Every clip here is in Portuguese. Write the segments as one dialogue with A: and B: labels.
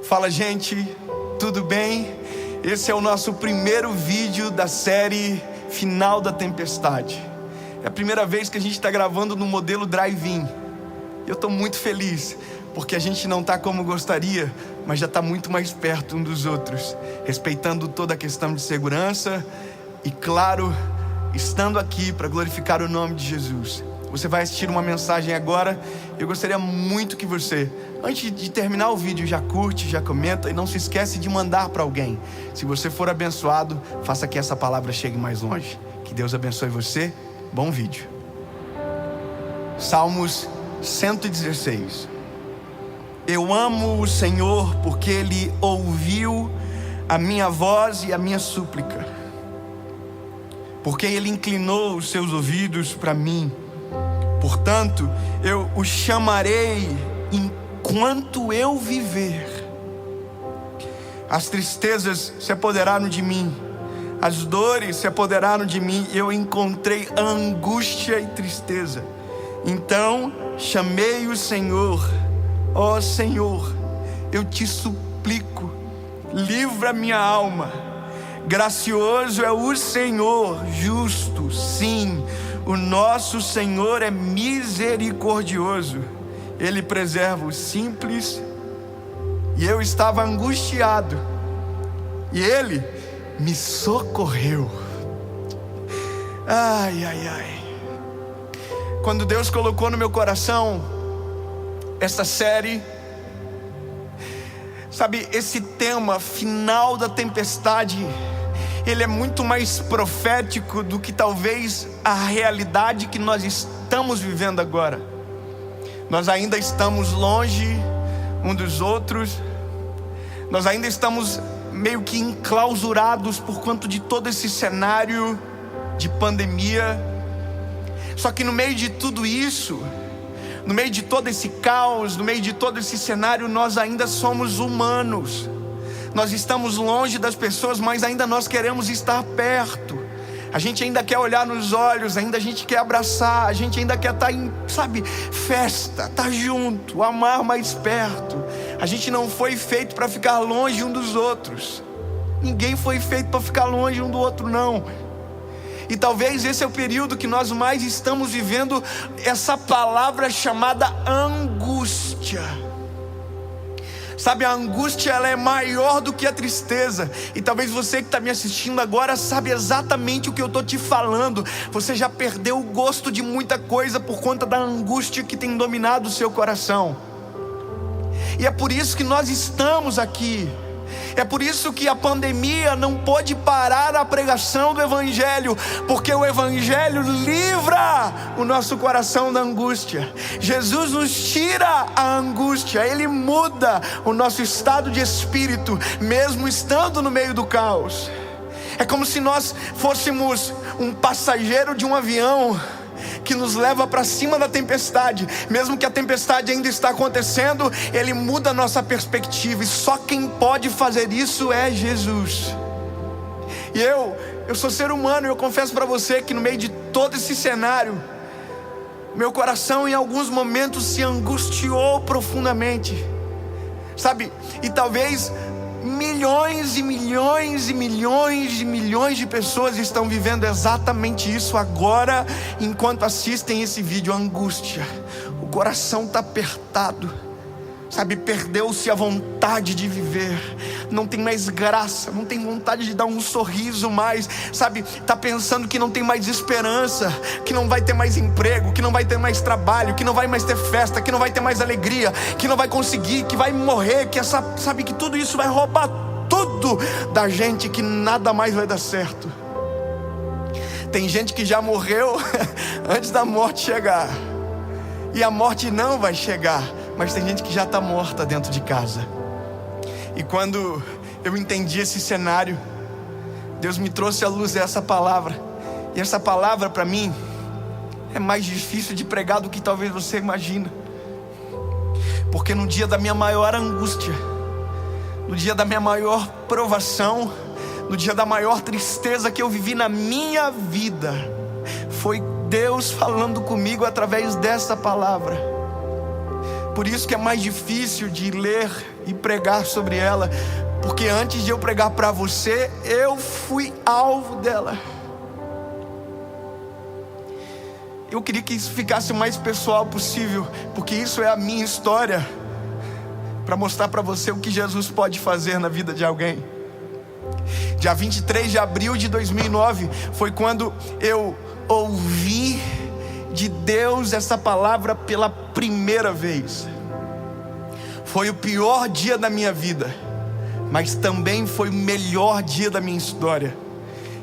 A: Fala, gente, tudo bem? Esse é o nosso primeiro vídeo da série Final da Tempestade. É a primeira vez que a gente está gravando no modelo drive-in. Eu estou muito feliz, porque a gente não está como gostaria, mas já está muito mais perto um dos outros, respeitando toda a questão de segurança e, claro, estando aqui para glorificar o nome de Jesus. Você vai assistir uma mensagem agora. Eu gostaria muito que você, antes de terminar o vídeo, já curte, já comenta e não se esquece de mandar para alguém. Se você for abençoado, faça que essa palavra chegue mais longe. Que Deus abençoe você. Bom vídeo. Salmos 116. Eu amo o Senhor porque Ele ouviu a minha voz e a minha súplica, porque Ele inclinou os seus ouvidos para mim. Portanto, eu o chamarei enquanto eu viver. As tristezas se apoderaram de mim, as dores se apoderaram de mim, eu encontrei angústia e tristeza. Então chamei o Senhor. Ó Senhor, eu te suplico, livra minha alma. Gracioso é o Senhor, justo, sim. O nosso Senhor é misericordioso. Ele preserva os simples. E eu estava angustiado, e Ele me socorreu. Ai, ai, ai. Quando Deus colocou no meu coração essa série, sabe, esse tema, final da tempestade, ele é muito mais profético do que talvez a realidade que nós estamos vivendo agora. Nós ainda estamos longe um dos outros. Nós ainda estamos meio que enclausurados por conta de todo esse cenário de pandemia. Só que no meio de tudo isso, no meio de todo esse caos, no meio de todo esse cenário, nós ainda somos humanos. Nós estamos longe das pessoas, mas ainda nós queremos estar perto. A gente ainda quer olhar nos olhos, ainda a gente quer abraçar, a gente ainda quer estar em, sabe, festa, estar junto, amar mais perto. A gente não foi feito para ficar longe um dos outros. Ninguém foi feito para ficar longe um do outro, não. E talvez esse é o período que nós mais estamos vivendo essa palavra chamada angústia. Sabe, a angústia, ela é maior do que a tristeza. E talvez você que está me assistindo agora sabe exatamente o que eu estou te falando. Você já perdeu o gosto de muita coisa por conta da angústia que tem dominado o seu coração. E é por isso que nós estamos aqui. É por isso que a pandemia não pôde parar a pregação do Evangelho, porque o Evangelho livra o nosso coração da angústia. Jesus nos tira a angústia, Ele muda o nosso estado de espírito, mesmo estando no meio do caos. É como se nós fôssemos um passageiro de um avião que nos leva para cima da tempestade. Mesmo que a tempestade ainda está acontecendo, Ele muda a nossa perspectiva. E só quem pode fazer isso é Jesus. E eu sou ser humano, e eu confesso para você que no meio de todo esse cenário, meu coração em alguns momentos se angustiou profundamente, sabe? E talvez milhões e milhões e milhões e milhões de pessoas estão vivendo exatamente isso agora, enquanto assistem esse vídeo. Angústia, o coração está apertado, sabe, perdeu-se a vontade de viver, não tem mais graça, não tem vontade de dar um sorriso mais, sabe, está pensando que não tem mais esperança, que não vai ter mais emprego, que não vai ter mais trabalho, que não vai mais ter festa, que não vai ter mais alegria, que não vai conseguir, que vai morrer, que sabe, que tudo isso vai roubar tudo da gente, que nada mais vai dar certo. Tem gente que já morreu antes da morte chegar, e a morte não vai chegar, mas tem gente que já está morta dentro de casa. E quando eu entendi esse cenário, Deus me trouxe à luz essa palavra. E essa palavra para mim é mais difícil de pregar do que talvez você imagina. Porque no dia da minha maior angústia, no dia da minha maior provação, no dia da maior tristeza que eu vivi na minha vida, foi Deus falando comigo através dessa palavra. Por isso que é mais difícil de ler e pregar sobre ela, porque antes de eu pregar para você, eu fui alvo dela. Eu queria que isso ficasse o mais pessoal possível, porque isso é a minha história, para mostrar para você o que Jesus pode fazer na vida de alguém. Dia 23 de abril de 2009 foi quando eu ouvi de Deus essa palavra pela primeira vez. Foi o pior dia da minha vida, mas também foi o melhor dia da minha história.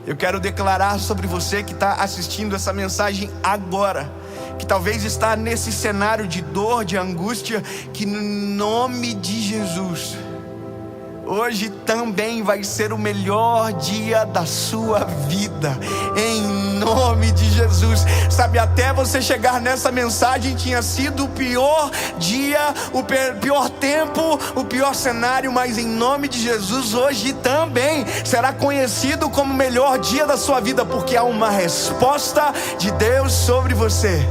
A: Eu quero declarar sobre você que está assistindo essa mensagem agora, que talvez está nesse cenário de dor, de angústia, que no nome de Jesus, hoje também vai ser o melhor dia da sua vida, em nome de Jesus. Sabe, até você chegar nessa mensagem tinha sido o pior dia, o pior tempo, o pior cenário, mas em nome de Jesus, hoje também será conhecido como o melhor dia da sua vida, porque há uma resposta de Deus sobre você.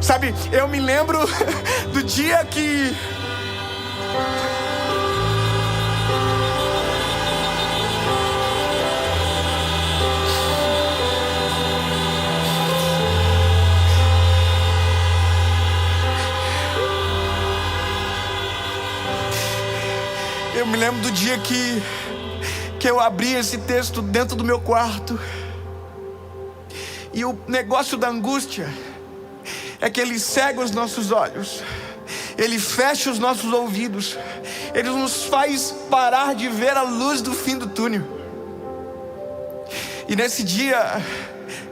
A: Sabe, eu me lembro do dia que eu abri esse texto dentro do meu quarto, e o negócio da angústia é que ele cega os nossos olhos, ele fecha os nossos ouvidos, ele nos faz parar de ver a luz do fim do túnel. E nesse dia,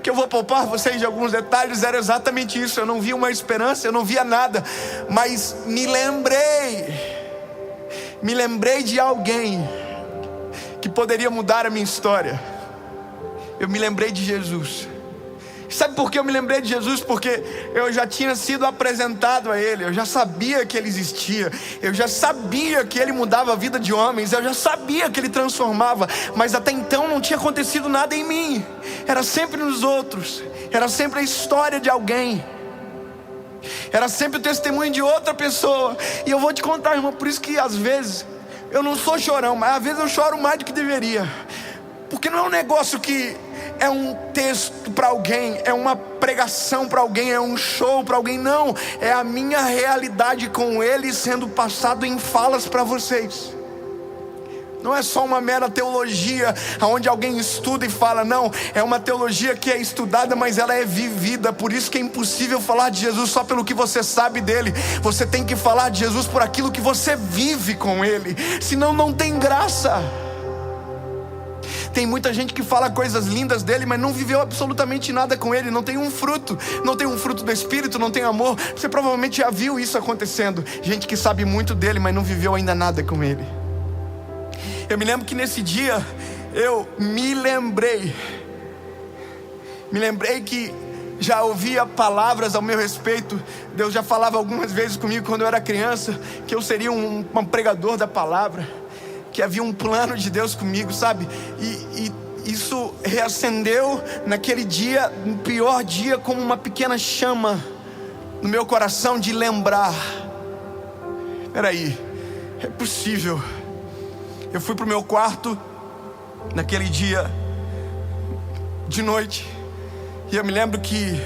A: que eu vou poupar vocês de alguns detalhes, era exatamente isso. Eu não via uma esperança, eu não via nada, mas me lembrei de alguém que poderia mudar a minha história. Eu me lembrei de Jesus. Sabe por que eu me lembrei de Jesus? Porque eu já tinha sido apresentado a Ele, eu já sabia que Ele existia, eu já sabia que Ele mudava a vida de homens, eu já sabia que Ele transformava, mas até então não tinha acontecido nada em mim, era sempre nos outros, era sempre a história de alguém, era sempre o testemunho de outra pessoa. E eu vou te contar, irmão, por isso que às vezes eu não sou chorão, mas às vezes eu choro mais do que deveria, porque não é um negócio que é um texto para alguém, é uma pregação para alguém, é um show para alguém. Não, é a minha realidade com Ele sendo passado em falas para vocês. Não é só uma mera teologia onde alguém estuda e fala, não, é uma teologia que é estudada, mas ela é vivida. Por isso que é impossível falar de Jesus só pelo que você sabe dele. Você tem que falar de Jesus por aquilo que você vive com Ele, senão não tem graça. Tem muita gente que fala coisas lindas dele, mas não viveu absolutamente nada com ele, não tem um fruto do Espírito, não tem amor. Você provavelmente já viu isso acontecendo, gente que sabe muito dele, mas não viveu ainda nada com ele. Eu me lembro que nesse dia, eu me lembrei que já ouvia palavras ao meu respeito. Deus já falava algumas vezes comigo quando eu era criança, que eu seria um pregador da palavra, que havia um plano de Deus comigo, sabe? E isso reacendeu naquele dia, no pior dia, como uma pequena chama no meu coração de lembrar. Peraí, é possível. Eu fui pro meu quarto naquele dia de noite, e eu me lembro que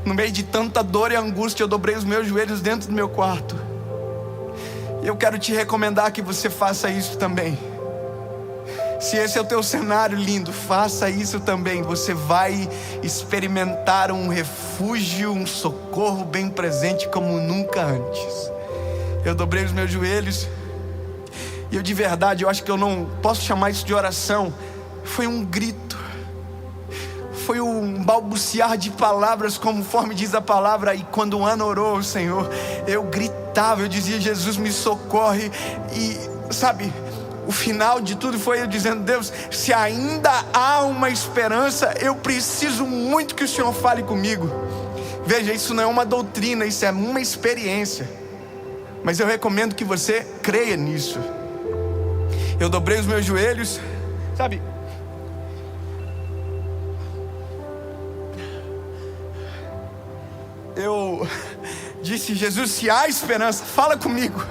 A: no meio de tanta dor e angústia, eu dobrei os meus joelhos dentro do meu quarto. E eu quero te recomendar que você faça isso também. Se esse é o teu cenário lindo, faça isso também. Você vai experimentar um refúgio, um socorro bem presente como nunca antes. Eu dobrei os meus joelhos, e eu de verdade, eu acho que eu não posso chamar isso de oração. Foi um grito, foi um balbuciar de palavras, conforme diz a palavra. E quando Ana orou ao Senhor, eu gritava, eu dizia, Jesus me socorre. E sabe, o final de tudo foi eu dizendo, Deus, se ainda há uma esperança, eu preciso muito que o Senhor fale comigo. Veja, isso não é uma doutrina, isso é uma experiência, mas eu recomendo que você creia nisso. Eu dobrei os meus joelhos, sabe? Eu disse, Jesus, se há esperança, fala comigo.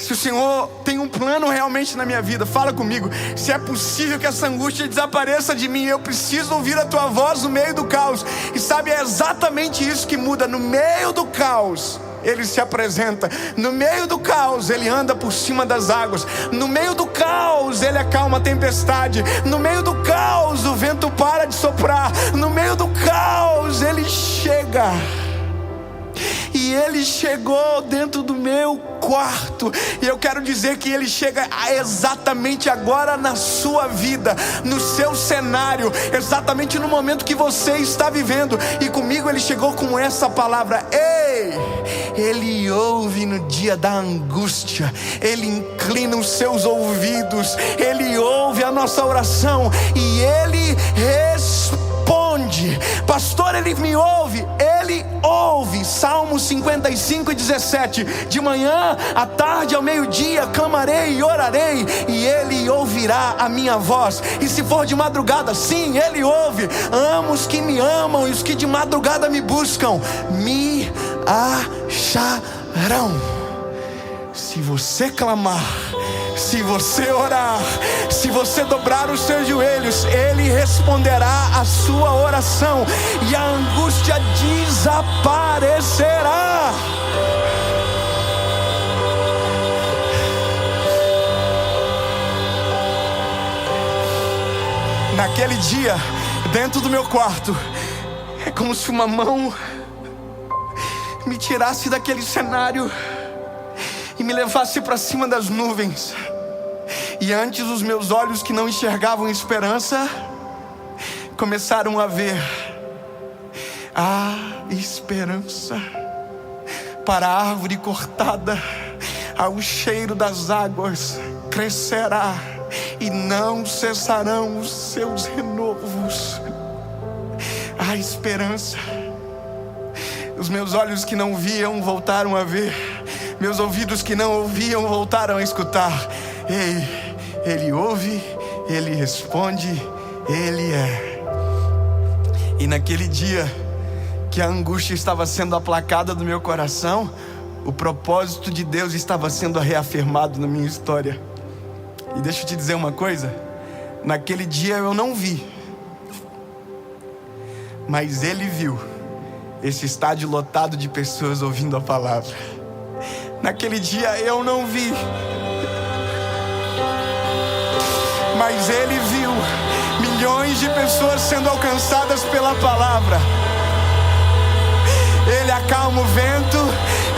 A: Se o Senhor tem um plano realmente na minha vida, fala comigo. Se é possível que essa angústia desapareça de mim, eu preciso ouvir a tua voz no meio do caos. E sabe, é exatamente isso que muda. No meio do caos, Ele se apresenta. No meio do caos, Ele anda por cima das águas. No meio do caos, Ele acalma a tempestade. No meio do caos, o vento para de soprar. No meio do caos, Ele chega. E Ele chegou dentro do meu quarto. E eu quero dizer que Ele chega exatamente agora na sua vida, no seu cenário, exatamente no momento que você está vivendo. E comigo Ele chegou com essa palavra: ei! Ele ouve no dia da angústia. Ele inclina os seus ouvidos. Ele ouve a nossa oração. E Ele responde. Pastor, Ele me ouve? Ele ouve. Salmo 55:17. De manhã, à tarde, ao meio-dia, clamarei e orarei, e Ele ouvirá a minha voz. E se for de madrugada, sim, Ele ouve. Amo os que me amam, e os que de madrugada me buscam me acharão. Se você clamar, se você orar, se você dobrar os seus joelhos, Ele responderá a sua oração, e a angústia desaparecerá. Naquele dia, dentro do meu quarto, é como se uma mão me tirasse daquele cenário e me levasse para cima das nuvens. E antes os meus olhos, que não enxergavam esperança, começaram a ver a esperança. Para a árvore cortada, ao cheiro das águas crescerá, e não cessarão os seus renovos. A esperança. Os meus olhos que não viam voltaram a ver. Meus ouvidos que não ouviam voltaram a escutar. Ei, Ele ouve, Ele responde, Ele é. E naquele dia que a angústia estava sendo aplacada do meu coração, o propósito de Deus estava sendo reafirmado na minha história. E deixa eu te dizer uma coisa. Naquele dia eu não vi, mas Ele viu esse estádio lotado de pessoas ouvindo a palavra. Naquele dia eu não vi, mas Ele viu milhões de pessoas sendo alcançadas pela palavra. Ele acalma o vento,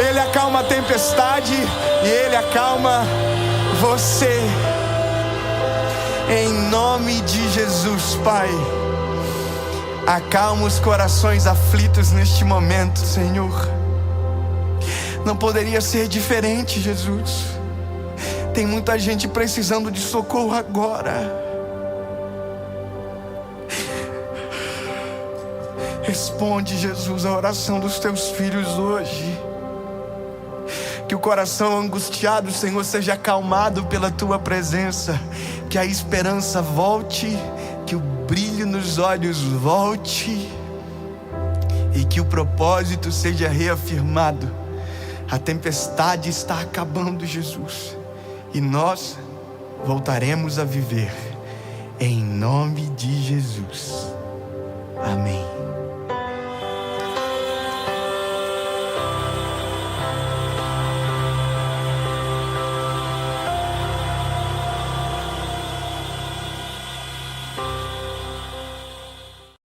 A: Ele acalma a tempestade, e Ele acalma você. Em nome de Jesus, Pai, acalma os corações aflitos neste momento, Senhor. Não poderia ser diferente, Jesus. Tem muita gente precisando de socorro agora. Responde, Jesus, a oração dos teus filhos hoje. Que o coração angustiado, Senhor, seja acalmado pela tua presença. Que a esperança volte, que o brilho nos olhos volte, e que o propósito seja reafirmado. A tempestade está acabando, Jesus, e nós voltaremos a viver. Em nome de Jesus. Amém.